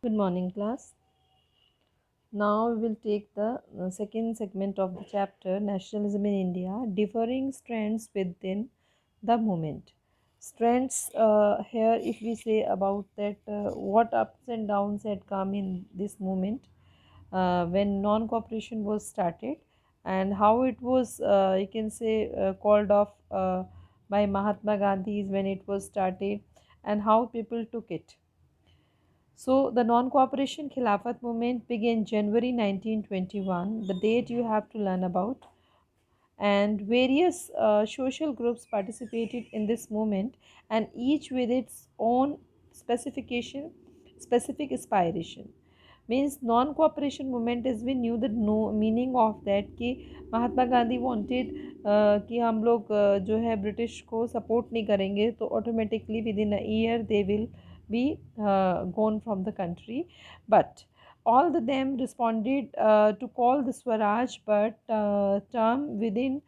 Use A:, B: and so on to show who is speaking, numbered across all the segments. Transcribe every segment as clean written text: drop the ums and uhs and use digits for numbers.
A: Good morning, class. Now we will take the second segment of the chapter Nationalism in India, differing strands within the movement. Strands here, if we say about that, what ups and downs had come in this movement when non cooperation was started, and how it was, you can say, called off by Mahatma Gandhi when it was started, and how people took it. So, the non cooperation Khilafat movement began January 1921, the date you have to learn about, and various social groups participated in this movement, and each with its own specification, specific aspiration. Means non cooperation movement is we knew the no meaning of that कि Mahatma Gandhi wanted कि हम लोग जो है British को support नहीं करेंगे तो automatically with in a year they will be gone from the country, but all of them responded to call the Swaraj, but term within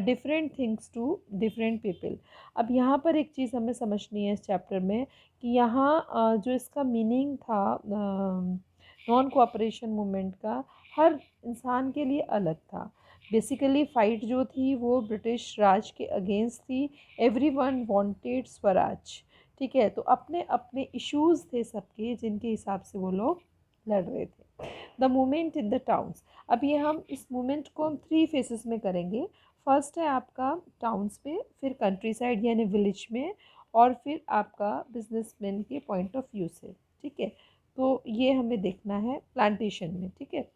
A: different things to different people. अब यहाँ पर एक चीज़ हमें समझनी है इस चैप्टर में कि यहाँ जो इसका मीनिंग था नॉन कोऑपरेशन मूवमेंट का हर इंसान के लिए अलग था. बेसिकली फ़ाइट जो थी वो ब्रिटिश राज के अगेंस्ट थी. Every one wanted Swaraj. ठीक है, तो अपने अपने इश्यूज़ थे सबके जिनके हिसाब से वो लोग लड़ रहे थे. The movement in the towns. अब ये हम इस मूवमेंट को हम 3 फेसेस में करेंगे. फर्स्ट है आपका टाउन्स में, फिर कंट्री साइड यानी विलेज में, और फिर आपका बिजनेसमैन के पॉइंट ऑफ व्यू से. ठीक है, तो ये हमें देखना है प्लांटेशन में. ठीक है,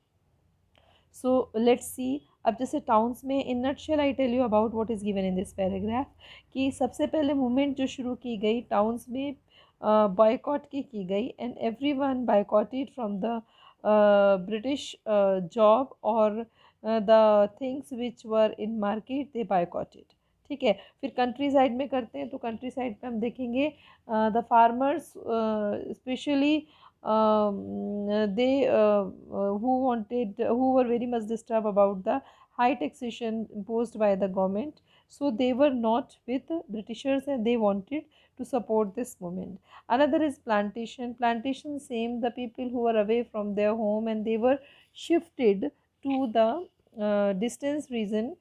A: सो लेट्स सी. अब जैसे टाउन्स में in nutshell I tell you about what is given in this paragraph कि सबसे पहले मूवमेंट जो शुरू की गई टाउन्स में बॉयकॉट की गई, and everyone boycotted from the British job और the things which were in market they boycotted. ठीक है, फिर कंट्री साइड में करते हैं तो कंट्री साइड में हम देखेंगे the farmers specially they who were very much disturbed about the high taxation imposed by the government, so they were not with britishers and they wanted to support this movement. Another is plantation, same, the people who were away from their home and they were shifted to the distance region,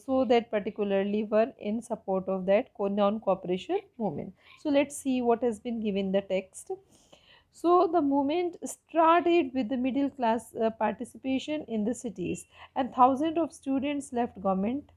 A: so that particularly were in support of that non-cooperation movement. So let's see what has been given the text. So the movement started with the middle class participation in the cities, and thousands of students left government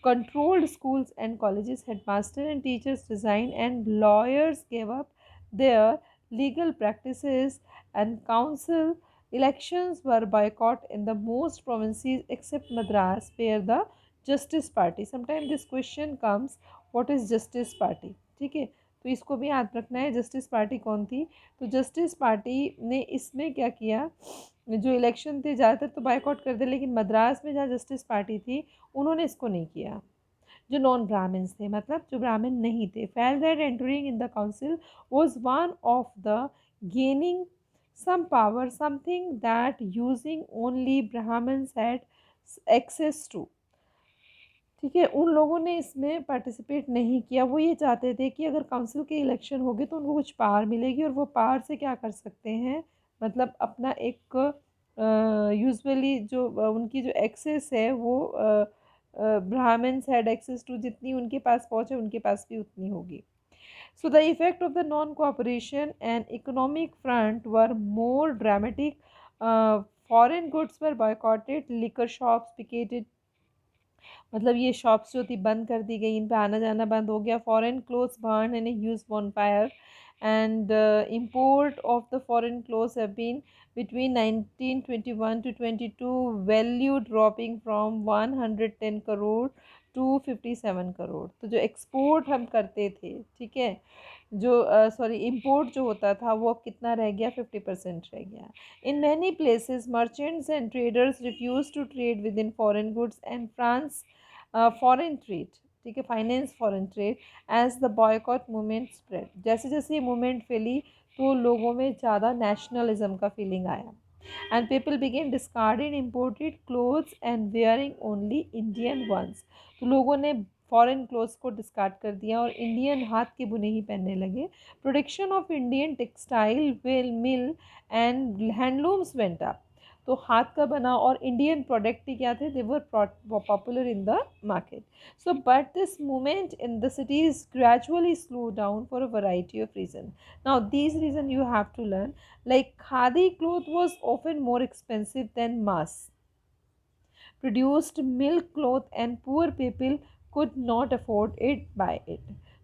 A: controlled schools and colleges. Headmaster and teachers resigned, and lawyers gave up their legal practices, and council elections were boycotted in the most provinces except Madras, where the Justice Party. Sometimes this question comes, what is Justice Party? ठीक है, तो इसको भी याद रखना है justice party कौन थी. तो जस्टिस पार्टी ने इसमें क्या किया, जो इलेक्शन थे ज़्यादातर तो बाइकआउट कर दे, लेकिन मद्रास में जहाँ जस्टिस पार्टी थी उन्होंने इसको नहीं किया. जो नॉन ब्राह्मण्स थे, मतलब जो ब्राह्मण नहीं थे, fail that entering in the council was one of the gaining some power, something that using only Brahmins had access to. ठीक है, उन लोगों ने इसमें पार्टिसिपेट नहीं किया. वो ये चाहते थे कि अगर काउंसिल के इलेक्शन होगी तो उनको कुछ पावर मिलेगी और वो पावर से क्या कर सकते हैं, मतलब अपना एक यूजुअली जो उनकी जो एक्सेस है वो ब्राह्मण्स हैड एक्सेस टू, जितनी उनके पास पहुँच है उनके पास भी उतनी होगी. So the effect of the non-cooperation and economic front were more dramatic. Foreign goods were boycotted, liquor shops picketed, मतलब ये शॉप्स जो थी बंद कर दी गई, इन पे आना जाना बंद हो गया. Foreign clothes burn in a huge bonfire, and import of the foreign clothes have been between 1921 to 22 value dropping from 110 crore to 57 crore. तो जो एक्सपोर्ट हम करते थे, ठीक है, जो सॉरी इंपोर्ट जो होता था वो अब कितना रह गया, 50% रह गया. In many places, merchants and traders refused to trade within foreign goods and France foreign trade. ठीक है, finance foreign trade as the boycott movement spread. जैसे जैसे ये मूवमेंट फैली तो लोगों में ज़्यादा नेशनलिज्म का फीलिंग आया, and people began discarding imported clothes and wearing only Indian ones. तो लोगों ने फॉरेन क्लोथ्स को डिस्कार्ड कर दिया और इंडियन हाथ के बुने ही पहनने लगे. Production of Indian textile will mill and handlooms went up. तो हाथ का बना और इंडियन प्रोडक्ट ही क्या थे, they were popular in the market. So, but this movement in the cities gradually slowed down for a variety of reasons. Now, these reasons you have to learn. Like khadi cloth was often more expensive than mass produced milk cloth and poor people could not afford it buy it.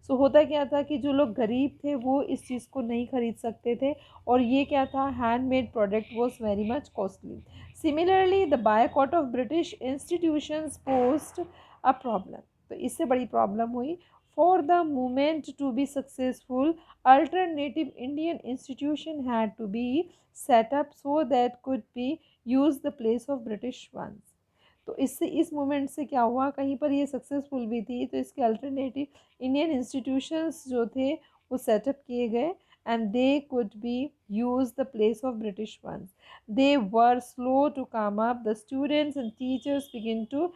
A: सो होता क्या था कि जो लोग गरीब थे वो इस चीज़ को नहीं खरीद सकते थे और ये क्या था, handmade product was very much costly. Similarly the boycott of British institutions posed a problem. तो इससे बड़ी प्रॉब्लम हुई. For the movement to be successful alternative Indian institution had to be set up so that could be use the place of British ones. तो इससे इस movement से क्या हुआ, कहीं पर ये सक्सेसफुल भी थी तो इसके अल्टरनेटिव इंडियन इंस्टीट्यूशंस जो थे वो सेटअप किए गए and they could be used the place of British ones. They were slow to come up. The students and teachers begin to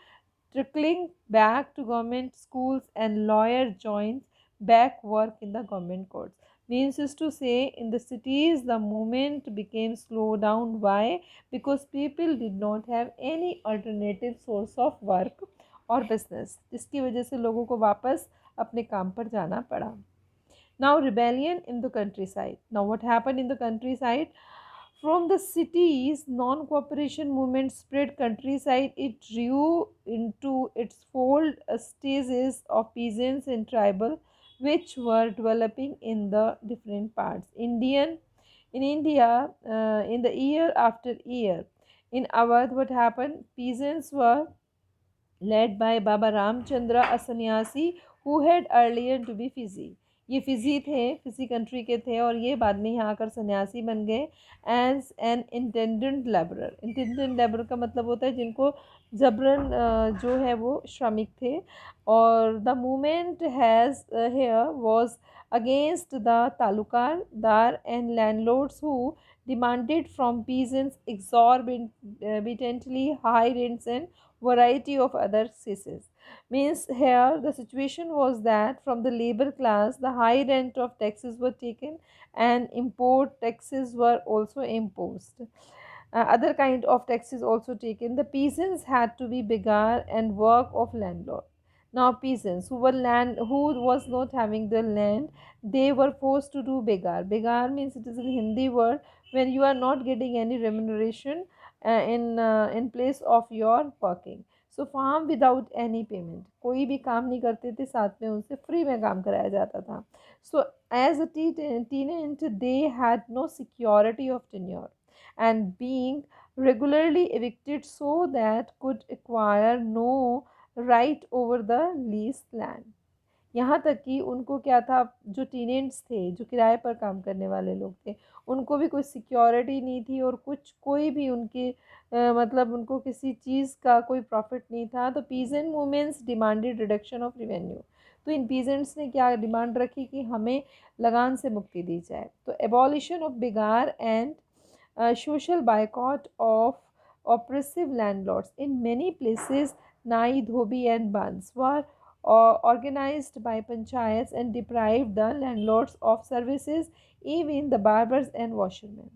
A: trickling back to government schools and lawyer joins back work in the government courts. Means is to say in the cities the movement became slow down. Why? Because people did not have any alternative source of work or business, जिसकी वजह से लोगों को वापस अपने काम पर जाना पड़ा. Now rebellion in the countryside. Now what happened in the countryside? From the cities, non-cooperation movement spread countryside. It drew into its fold stages of peasants and tribal, which were developing in the different parts. In India, in the year after year, in Awadh, what happened? Peasants were led by Baba Ramchandra, a sannyasi who had earlier to be Fiji. ये fizzy थे, fizzy country के थे और ये बाद में यहाँ आकर सन्यासी बन गए as an intendant labourer. Intendant labourer का मतलब होता है जिनको जबरन जो है वो श्रमिक थे. और the movement has here was against the taluqdar and landlords who demanded from peasants exorbitantly high rents and variety of other cesses. Means here the situation was that from the labor class the high rent of taxes were taken and import taxes were also imposed. Other kind of taxes also taken. The peasants had to be begar and work of landlord. Now peasants who was not having the land, they were forced to do begar. Begar means it is a Hindi word when you are not getting any remuneration in place of your working. So farm without any payment, कोई भी काम नहीं करते थे, साथ में उनसे free में काम कराया जाता था. So as a tenant they had no security of tenure and being regularly evicted so that could acquire no right over the leased land. यहाँ तक कि उनको क्या था, जो टीनेंट्स थे, जो किराए पर काम करने वाले लोग थे, उनको भी कोई सिक्योरिटी नहीं थी और कोई भी उनकी मतलब उनको किसी चीज़ का कोई प्रॉफिट नहीं था. तो peasant movements demanded reduction of revenue. तो इन पीजेंट्स ने क्या डिमांड रखी कि हमें लगान से मुक्ति दी जाए. तो एबॉलिशन ऑफ बिगार and social boycott of oppressive landlords. In many places, Nai, Dhobi and Bans were organized by panchayats and deprived the landlords of services, even the barbers and washermen.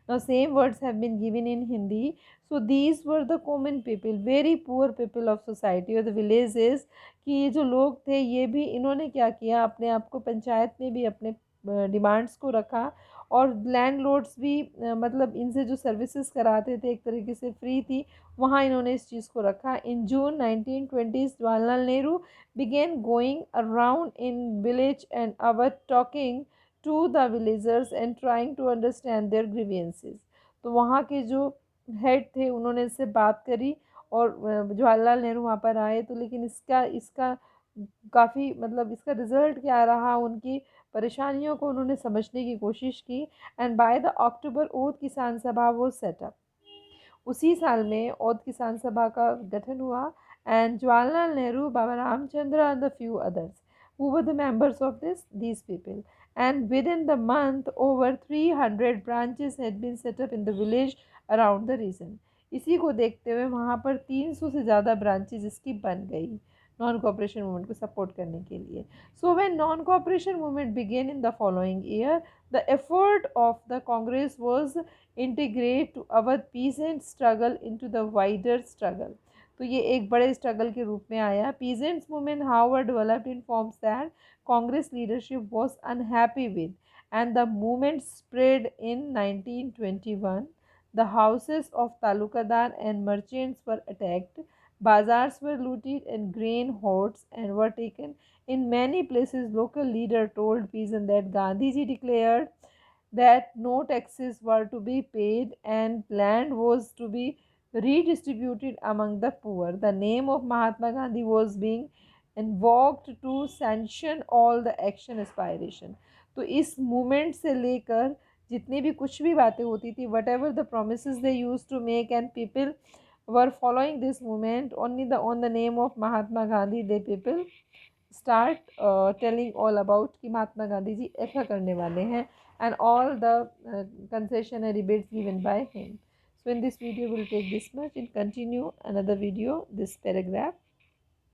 A: Now same words have been given in Hindi. So these were the common people, very poor people of society or the villages. कि ये जो लोग थे ये भी इन्होंने क्या किया, अपने आप को पंचायत में भी अपने डिमांड्स को रखा और लैंडलॉर्ड्स भी मतलब इनसे जो सर्विसेज कराते थे एक तरीके से फ्री थी, वहाँ इन्होंने इस चीज़ को रखा. इन जून 1920 Jawaharlal Nehru began going around in village and Awadh talking to the villagers and trying to understand their grievances. तो वहाँ के जो हेड थे उन्होंने इससे बात करी और जवाहरलाल नेहरू वहाँ पर आए. तो लेकिन इसका काफ़ी मतलब इसका रिज़ल्ट क्या रहा, उनकी परेशानियों को उन्होंने समझने की कोशिश की. एंड बाय द अक्टूबर ओध किसान सभा वो सेटअप. उसी साल में ओध किसान सभा का गठन हुआ and Jawaharlal Nehru, Baba Ramchandra and the few others who were the members of these people. And within the month over 300 branches had been set up in the village around the region. इसी को देखते हुए वहाँ पर 300 से ज़्यादा ब्रांचेज इसकी बन गई. नॉन कॉपरेशन मूवमेंट को सपोर्ट करने के लिए. So when non cooperation movement began in the following year, the effort of the Congress was integrate to Awadh peasant struggle into the wider struggle. तो ये एक बड़े स्ट्रगल के रूप में आया. Peasants movement however developed in forms that Congress leadership was unhappy with, and the movement spread in 1921. The houses of talukadar and merchants were attacked, bazaars were looted, and grain hoards and were taken. In many places, local leader told peasants that Gandhiji declared that no taxes were to be paid and land was to be redistributed among the poor. The name of Mahatma Gandhi was being invoked to sanction all the action aspiration. तो इस movement से लेकर जितनी भी कुछ भी बातें होती थी, whatever the promise they use to make and people were following this movement only the on the name of Mahatma Gandhi, they people start telling all about कि महात्मा गांधी जी ऐसा करने वाले हैं, and all the concession and rebates given by him. So in this video we'll take this much and continue another video, this paragraph.